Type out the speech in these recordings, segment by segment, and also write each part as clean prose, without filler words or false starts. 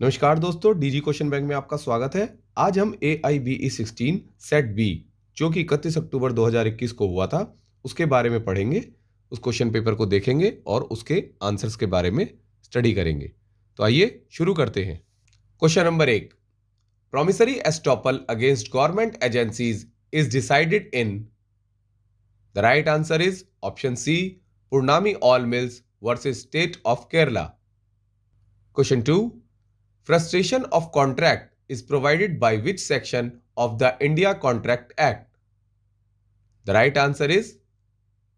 नमस्कार दोस्तों, DG question bank में आपका स्वागत है। आज हम AIBE16 सेट बी जो कि 31 अक्टूबर 2021 को हुआ था उसके बारे में पढ़ेंगे। उस क्वेश्चन पेपर को देखेंगे और उसके आंसर्स के बारे में स्टडी करेंगे। तो आइए शुरू करते हैं। Question number 1, promissory estoppel against government agencies is decided in. The right answer is option C, Poornami oil mills versus state of Kerala. Question 2, frustration of contract is provided by which section of the India Contract Act? The right answer is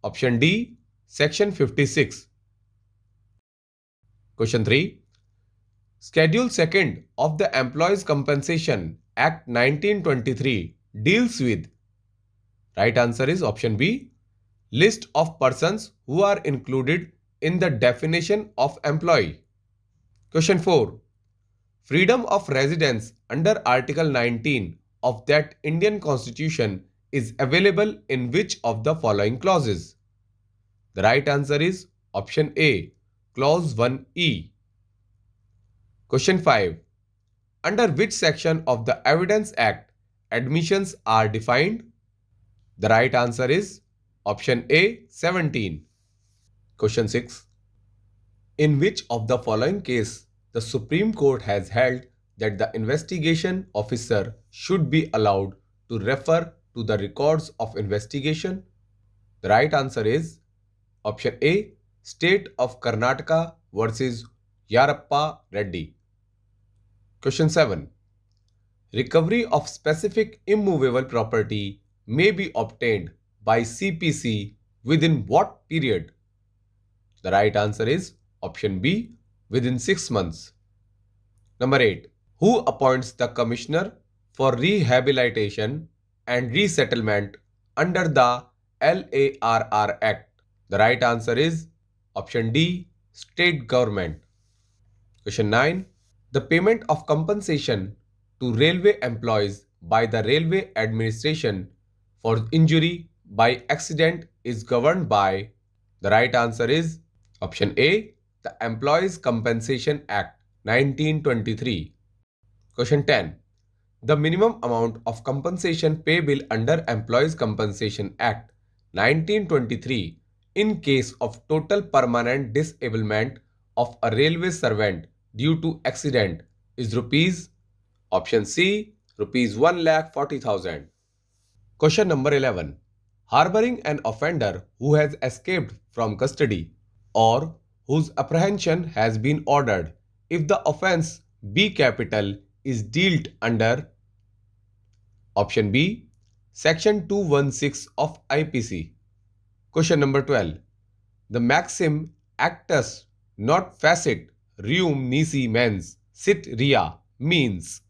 option D, section 56. Question 3, schedule 2nd of the Employees Compensation Act 1923 deals with. Right answer is option B, list of persons who are included in the definition of employee. Question 4, freedom of residence under Article 19 of that Indian Constitution is available in which of the following clauses? The right answer is option A, clause 1E. Question 5, under which section of the Evidence Act admissions are defined? The right answer is option A, 17. Question 6, in which of the following case the Supreme Court has held that the investigation officer should be allowed to refer to the records of investigation? The right answer is option A, State of Karnataka versus Yarappa Reddy. Question 7, recovery of specific immovable property may be obtained by CPC within what period? The right answer is option B, within 6 months. Number 8, who appoints the Commissioner for Rehabilitation and Resettlement under the LARR Act? The right answer is option D, State Government. Question 9, the payment of compensation to railway employees by the Railway Administration for injury by accident is governed by. The right answer is option A, the Employees Compensation Act 1923. Question 10, the minimum amount of compensation payable under Employees Compensation Act 1923 in case of total permanent disablement of a railway servant due to accident is rupees. Option C, rupees 1,40,000. Question number 11, harboring an offender who has escaped from custody or whose apprehension has been ordered if the offence B capital is dealt under. Option B, section 216 of IPC. Question number 12, the maxim actus not facit reum nisi mens sit rea means.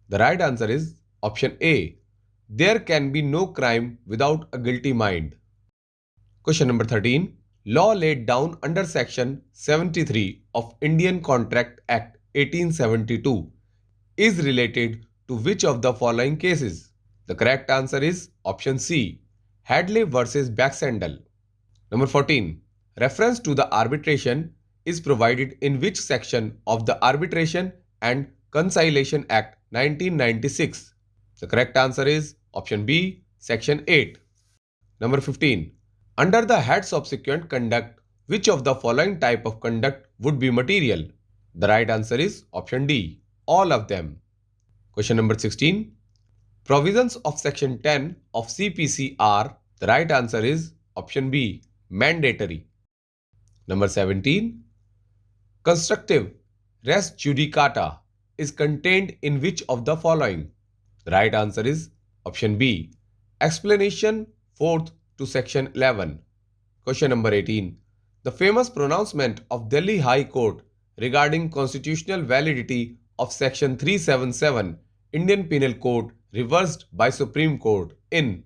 The right answer is option A, there can be no crime without a guilty mind. Question number 13, law laid down under section 73 of Indian Contract Act 1872 is related to which of the following cases? The correct answer is option C, Hadley versus Baxendale. Number 14, reference to the arbitration is provided in which section of the Arbitration and Conciliation Act 1996? The correct answer is option B, section 8. Number 15, under the head subsequent conduct, which of the following type of conduct would be material? The right answer is option D, all of them. Question number 16, provisions of section 10 of CPC are. The right answer is option B, mandatory. Number 17, constructive res judicata is contained in which of the following? The right answer is option B, explanation 4th to section 11. Question number 18, the famous pronouncement of Delhi High Court regarding constitutional validity of section 377 Indian Penal Code reversed by Supreme Court in.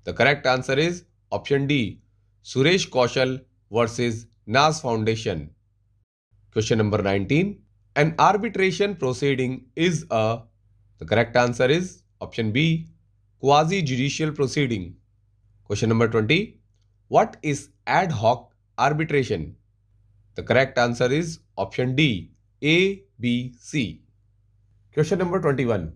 The correct answer is option D, Suresh Kaushal versus Nas Foundation. Question number 19, an arbitration proceeding is a. The correct answer is option B, quasi-judicial proceeding. Question number 20, what is ad hoc arbitration? The correct answer is option D, A, B, C. Question number 21.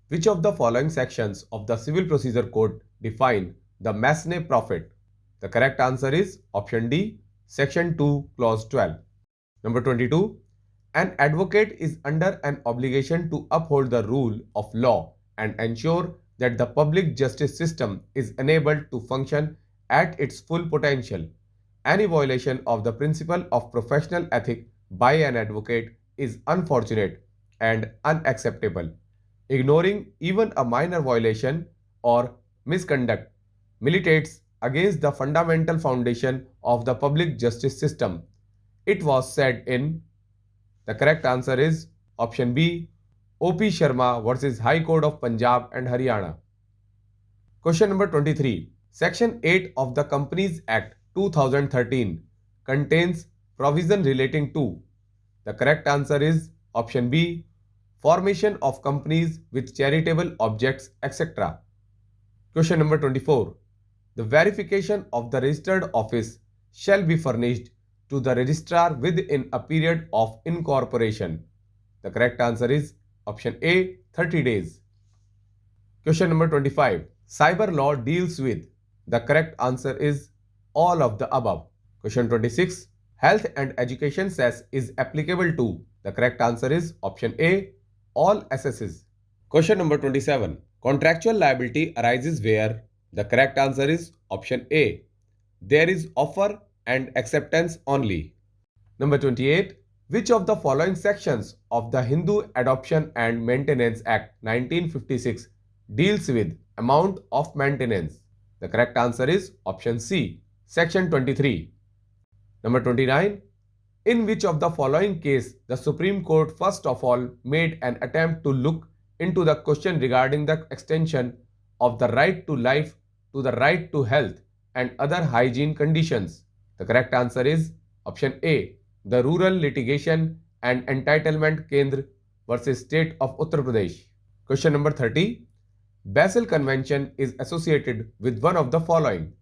Which of the following sections of the Civil Procedure Code define the Masne profit? The correct answer is option D, Section 2, Clause 12. Number 22. An advocate is under an obligation to uphold the rule of law and ensure that the public justice system is enabled to function at its full potential. Any violation of the principle of professional ethics by an advocate is unfortunate and unacceptable. Ignoring even a minor violation or misconduct militates against the fundamental foundation of the public justice system. It was said in. The correct answer is option B, O.P. Sharma versus High Court of Punjab and Haryana. Question number 23. Section 8 of the Companies Act 2013 contains provision relating to. The correct answer is option B, formation of companies with charitable objects, etc. Question number 24. The verification of the registered office shall be furnished to the registrar within a period of incorporation. The correct answer is option A, 30 days. Question number 25. Cyber law deals with. The correct answer is all of the above. Question 26. Health and education cess is applicable to. The correct answer is option A, all assesses. Question number 27. Contractual liability arises where. The correct answer is option A, there is offer and acceptance only. Number 28. Which of the following sections of the Hindu Adoption and Maintenance Act 1956 deals with amount of maintenance? The correct answer is option C, section 23. Number 29. In which of the following case the Supreme Court first of all made an attempt to look into the question regarding the extension of the right to life to the right to health and other hygiene conditions? The correct answer is option A, the Rural Litigation and Entitlement Kendra versus State of Uttar Pradesh. Question number 30. Basel Convention is associated with one of the following.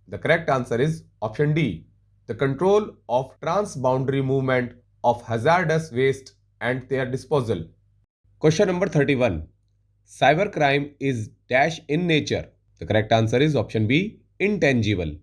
The correct answer is option D, the control of transboundary movement of hazardous waste and their disposal. Question number 31. Cybercrime is dash in nature. The correct answer is option B, intangible.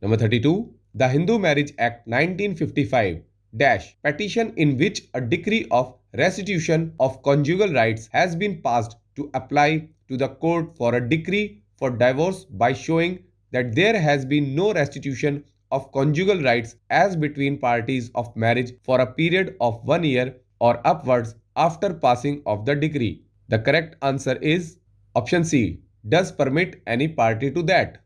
Number 32. The Hindu Marriage Act 1955 dash petition in which a decree of restitution of conjugal rights has been passed to apply to the court for a decree for divorce by showing that there has been no restitution of conjugal rights as between parties of marriage for a period of 1 year or upwards after passing of the decree. The correct answer is option C, does permit any party to that.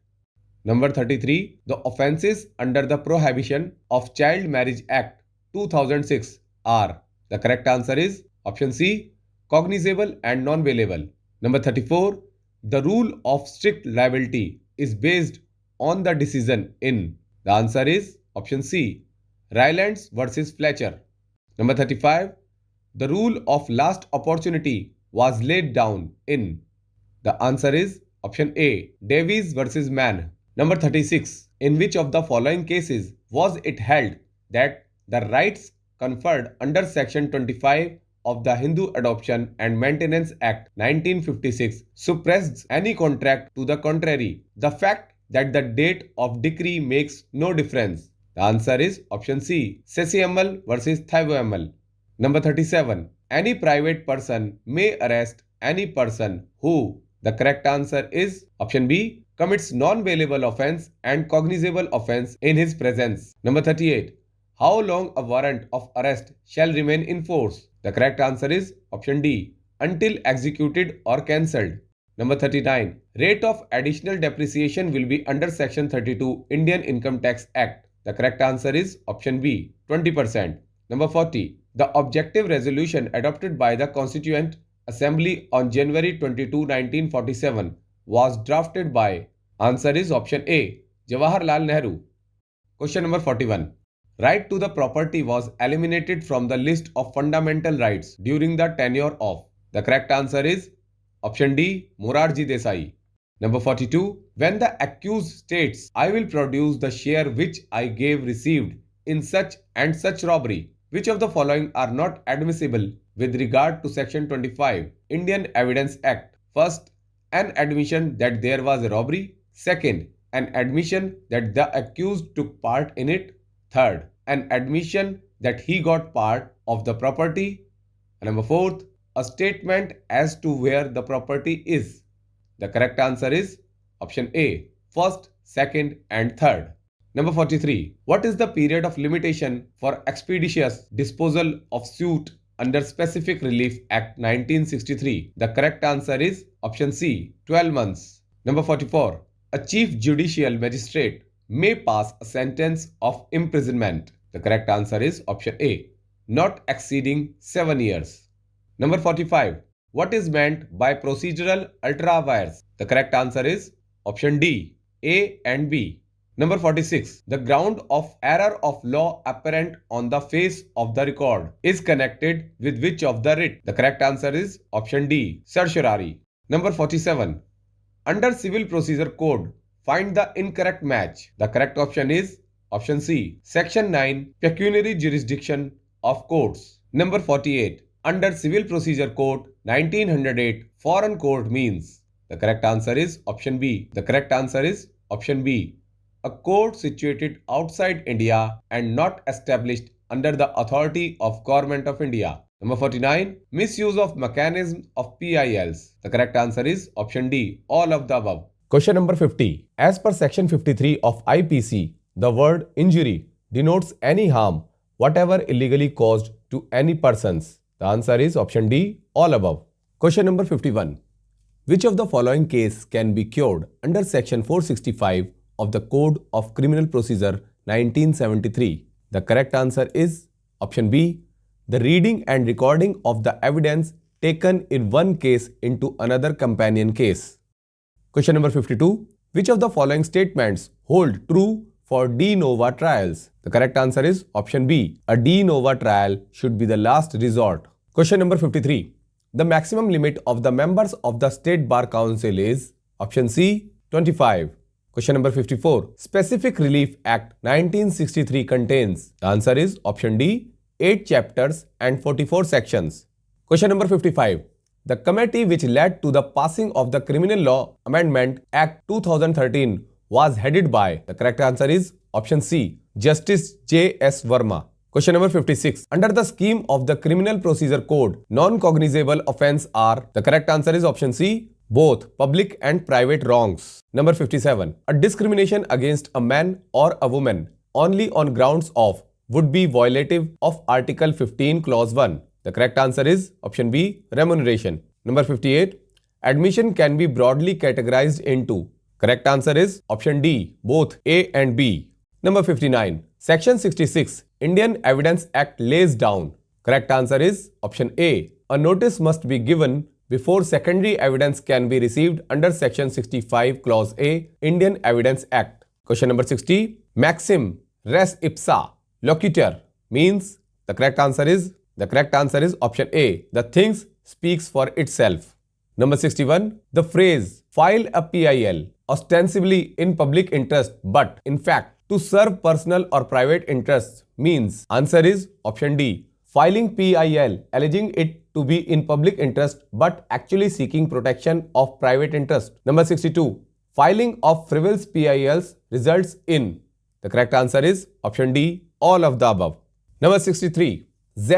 Number 33. The offences under the Prohibition of Child Marriage Act 2006 are. The correct answer is option C, cognizable and non-bailable. Number 34. The rule of strict liability is based on the decision in. The answer is option C, Rylands versus Fletcher. Number 35. The rule of last opportunity was laid down in. The answer is option A, Davies versus Mann. Number 36. In which of the following cases was it held that the rights conferred under Section 25 of the Hindu Adoption and Maintenance Act 1956 suppressed any contract to the contrary? The fact that the date of decree makes no difference. The answer is option C, Sesiamal versus Thaivoamal. Number 37. Any private person may arrest any person who. The correct answer is option B, commits non-bailable offence and cognizable offence in his presence. Number 38. How long a warrant of arrest shall remain in force? The correct answer is option D, until executed or cancelled. Number 39. Rate of additional depreciation will be under Section 32 Indian Income Tax Act. The correct answer is option B, 20%. Number 40. The objective resolution adopted by the Constituent Assembly on January 22, 1947 was drafted by. Answer is option A, Jawaharlal Nehru. Question number 41. Right to the property was eliminated from the list of fundamental rights during the tenure of. The correct answer is option D, Morarji Desai. Number 42. When the accused states, I will produce the share which I gave received in such and such robbery, Which of the following are not admissible with regard to Section 25 Indian Evidence Act? First, an admission that there was a robbery. Second, an admission that the accused took part in it. Third, an admission that he got part of the property. And number fourth, a statement as to where the property is. The correct answer is option A, first, second, and third. Number 43. What is the period of limitation for expeditious disposal of suit under Specific Relief Act 1963? The correct answer is option C, 12 months. Number 44. A chief judicial magistrate may pass a sentence of imprisonment. The correct answer is option A, not exceeding 7 years. Number 45. What is meant by procedural ultra vires? The correct answer is option D, A and B. Number 46. The ground of error of law apparent on the face of the record is connected with which of the writ? The correct answer is option D, certiorari. Number 47. Under Civil Procedure Code, find the incorrect match. The correct option is option C, Section 9, Pecuniary Jurisdiction of Courts. Number 48. Under Civil Procedure Code 1908, foreign court means. The correct answer is option B. The correct answer is option B, a court situated outside India and not established under the authority of Government of India. Number 49. Misuse of mechanism of PILs. The correct answer is option D, all of the above. Question number 50. As per Section 53 of IPC, the word injury denotes any harm, whatever illegally caused to any persons. The answer is option D, all above. Question number 51. Which of the following case can be cured under Section 465 of the Code of Criminal Procedure 1973? The correct answer is option B, the reading and recording of the evidence taken in one case into another companion case. Question number 52. Which of the following statements hold true for de novo trials? The correct answer is option B, a de novo trial should be the last resort. Question number 53. The maximum limit of the members of the State Bar Council is option C, 25. Question number 54. Specific Relief Act 1963 contains. The answer is option D, 8 chapters and 44 sections. Question number 55. The committee which led to the passing of the Criminal Law Amendment Act 2013 was headed by. The correct answer is option C, Justice J.S. Verma. Question number 56. Under the scheme of the Criminal Procedure Code, non-cognizable offense are. The correct answer is option C, both public and private wrongs. Number 57. A discrimination against a man or a woman only on grounds of would be violative of Article 15 Clause 1. The correct answer is option B, remuneration. Number 58. Admission can be broadly categorized into. Correct answer is option D, both A and B. Number 59. Section 66 Indian Evidence Act lays down. Correct answer is option A. A notice must be given before secondary evidence can be received under Section 65 Clause A Indian Evidence Act. Question number 60. Maxim res ipsa loquitur means. The correct answer is option A. The things speaks for itself. Number 61. The phrase file a PIL ostensibly in public interest but in fact to serve personal or private interests means. Answer is option D. Filing PIL alleging it to be in public interest but actually seeking protection of private interest. Number 62. Filing of frivolous PILs results in. The correct answer is option D, all of the above. Number 63. Z,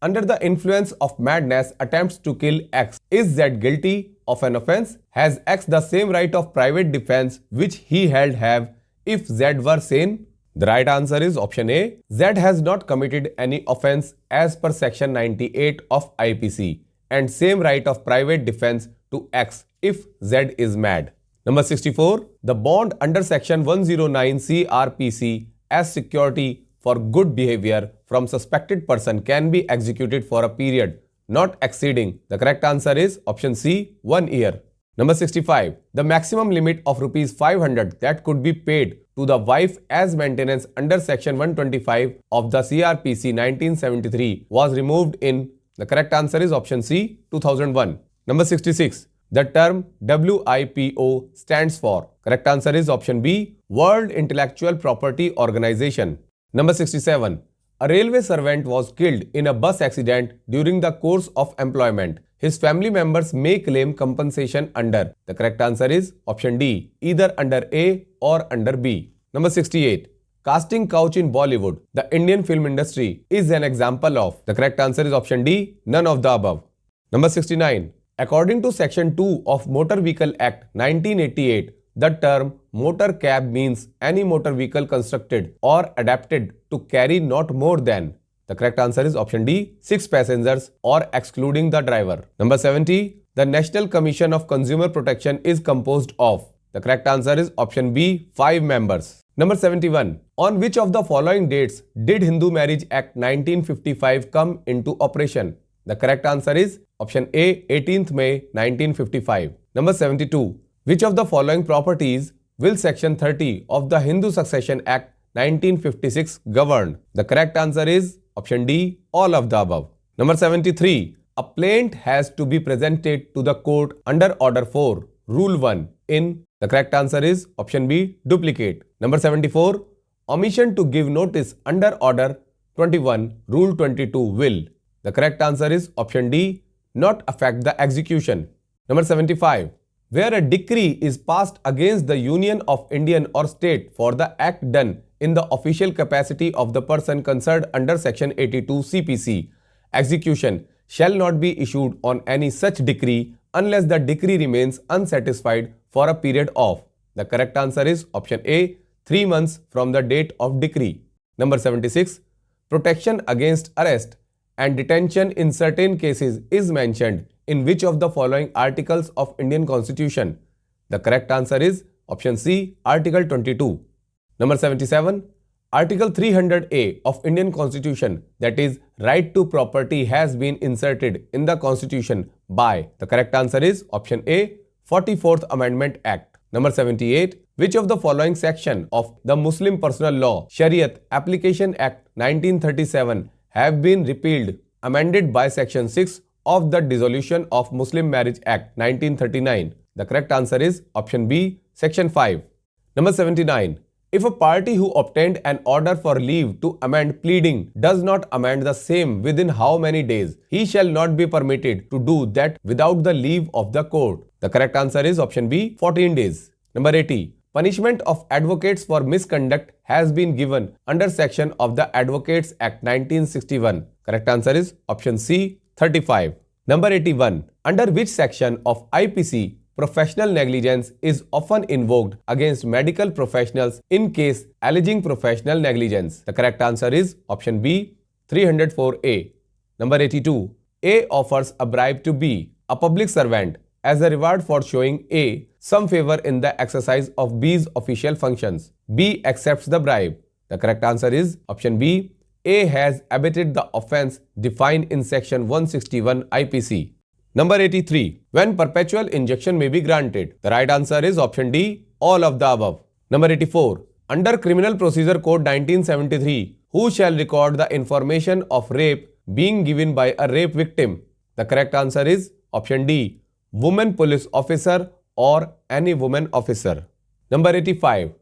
under the influence of madness, attempts to kill X. Is Z guilty of an offense? Has X the same right of private defense which he held have if Z were sane? The right answer is option A. Z has not committed any offense as per Section 98 of IPC and same right of private defense to X if Z is mad. Number 64. The bond under Section 109 CRPC as security for good behavior from suspected person can be executed for a period not exceeding. The correct answer is option C, 1 year. Number 65. The maximum limit of rupees 500 that could be paid to the wife as maintenance under Section 125 of the CRPC 1973 was removed in. The correct answer is option C, 2001. Number 66. The term WIPO stands for. Correct answer is option B, World Intellectual Property Organization. Number 67. A railway servant was killed in a bus accident during the course of employment. His family members may claim compensation under. The correct answer is option D, either under A or under B. Number 68. Casting couch in Bollywood, the Indian film industry, is an example of. The correct answer is option D, none of the above. Number 69. According to Section 2 of Motor Vehicle Act 1988, the term motor cab means any motor vehicle constructed or adapted to carry not more than. The correct answer is option D, 6 passengers or excluding the driver. Number 70. The National Commission of Consumer Protection is composed of. The correct answer is option B, 5 members. Number 71. On which of the following dates did Hindu Marriage Act 1955 come into operation? The correct answer is option A, 18th May 1955. Number 72. Which of the following properties will Section 30 of the Hindu Succession Act 1956 govern? The correct answer is option D, all of the above. Number 73. A plaint has to be presented to the court under Order 4, Rule 1 in. The correct answer is option B, duplicate. Number 74. Omission to give notice under Order 21, Rule 22 will. The correct answer is option D, not affect the execution. Number 75. Where a decree is passed against the Union of Indian or state for the act done in the official capacity of the person concerned under Section 82 CPC, execution shall not be issued on any such decree unless the decree remains unsatisfied for a period of. The correct answer is option A, 3 months from the date of decree. Number 76. Protection against arrest and detention in certain cases is mentioned in which of the following articles of Indian Constitution? The correct answer is option C, Article 22. Number 77. Article 300A of Indian Constitution, that is right to property, has been inserted in the Constitution by. The correct answer is option A, 44th Amendment Act. Number 78. Which of the following section of the Muslim Personal Law Shariat Application Act 1937 have been repealed, amended by Section 6 of the Dissolution of Muslim Marriage Act 1939? The correct answer is option B, Section 5. Number 79. If a party who obtained an order for leave to amend pleading does not amend the same within how many days, he shall not be permitted to do that without the leave of the court? The correct answer is option B, 14 days. Number 80. Punishment of advocates for misconduct has been given under section of the Advocates Act 1961. Correct answer is option C, 35. Number 81. Under which section of IPC professional negligence is often invoked against medical professionals in case alleging professional negligence? The correct answer is option B, 304A. Number 82. A offers a bribe to B, a public servant, as a reward for showing A some favor in the exercise of B's official functions. B accepts the bribe. The correct answer is option B, A has abated the offence defined in section 161 IPC. Number 83. When perpetual injunction may be granted? The right answer is option D, all of the above. Number 84. Under Criminal Procedure Code 1973, who shall record the information of rape being given by a rape victim? The correct answer is option D, woman police officer or any woman officer. Number 85.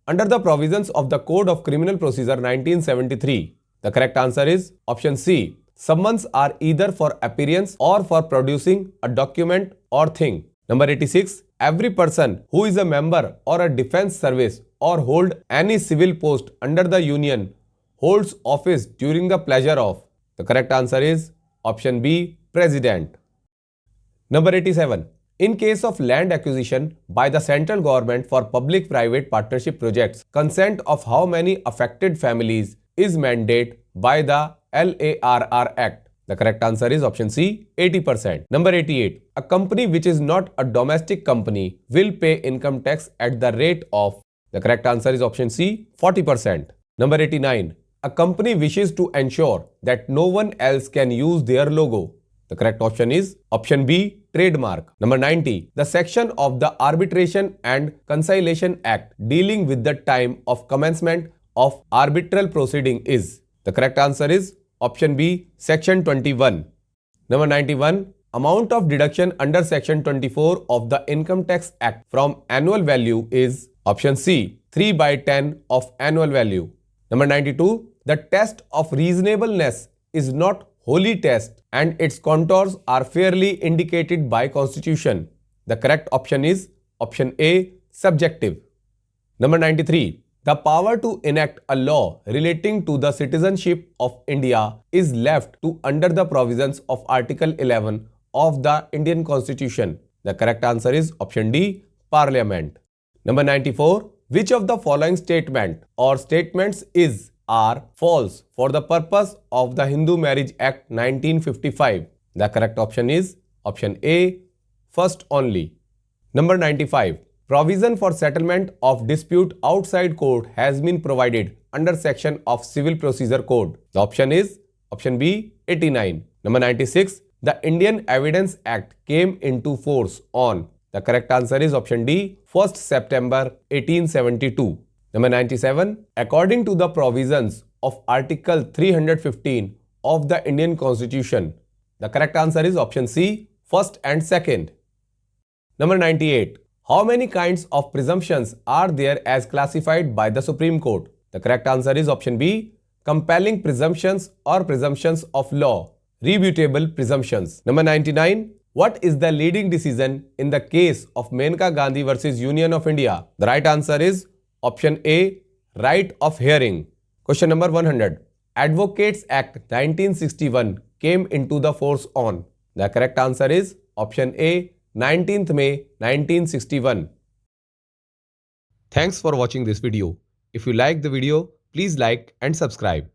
Under the provisions of the Code of Criminal Procedure 1973, the correct answer is option C. Summons are either for appearance or for producing a document or thing. Number 86. Every person who is a member or a defense service or hold any civil post under the Union holds office during the pleasure of. The correct answer is option B, President. Number 87. In case of land acquisition by the central government for public-private partnership projects, consent of how many affected families is mandated by the LARR Act? The correct answer is option C, 80%. Number 88. A company which is not a domestic company will pay income tax at the rate of. The correct answer is option C, 40%. Number 89. A company wishes to ensure that no one else can use their logo. The correct option is option B, trademark. Number 90. The section of the Arbitration and Conciliation Act dealing with the time of commencement of arbitral proceeding is. The correct answer is option B, section 21. Number 91. Amount of deduction under section 24 of the Income Tax Act from annual value is option C, 3/10 of annual value. Number 92. The test of reasonableness is not wholly test and its contours are fairly indicated by constitution. The correct option is option A, subjective. Number 93. The power to enact a law relating to the citizenship of India is left to under the provisions of Article 11 of the Indian Constitution. The correct answer is option D, Parliament. Number 94. Which of the following statement or statements are false for the purpose of the Hindu Marriage Act 1955? The correct option is option A, first only. Number 95. Provision for settlement of dispute outside court has been provided under section of Civil Procedure Code. The option is option B, 89. Number 96. The Indian Evidence Act came into force on. The correct answer is option D, 1st September 1872. Number 97. According to the provisions of Article 315 of the Indian Constitution. The correct answer is option C, first and second. Number 98. How many kinds of presumptions are there as classified by the Supreme Court? The correct answer is option B, compelling presumptions or presumptions of law, rebutable presumptions. Number 99. What is the leading decision in the case of Maneka Gandhi versus Union of India? The right answer is option A, right of hearing. Question number 100. Advocates Act 1961 came into the force on. The correct answer is option A, 19th May 1961. Thanks for watching this video. If you like the video, please like and subscribe.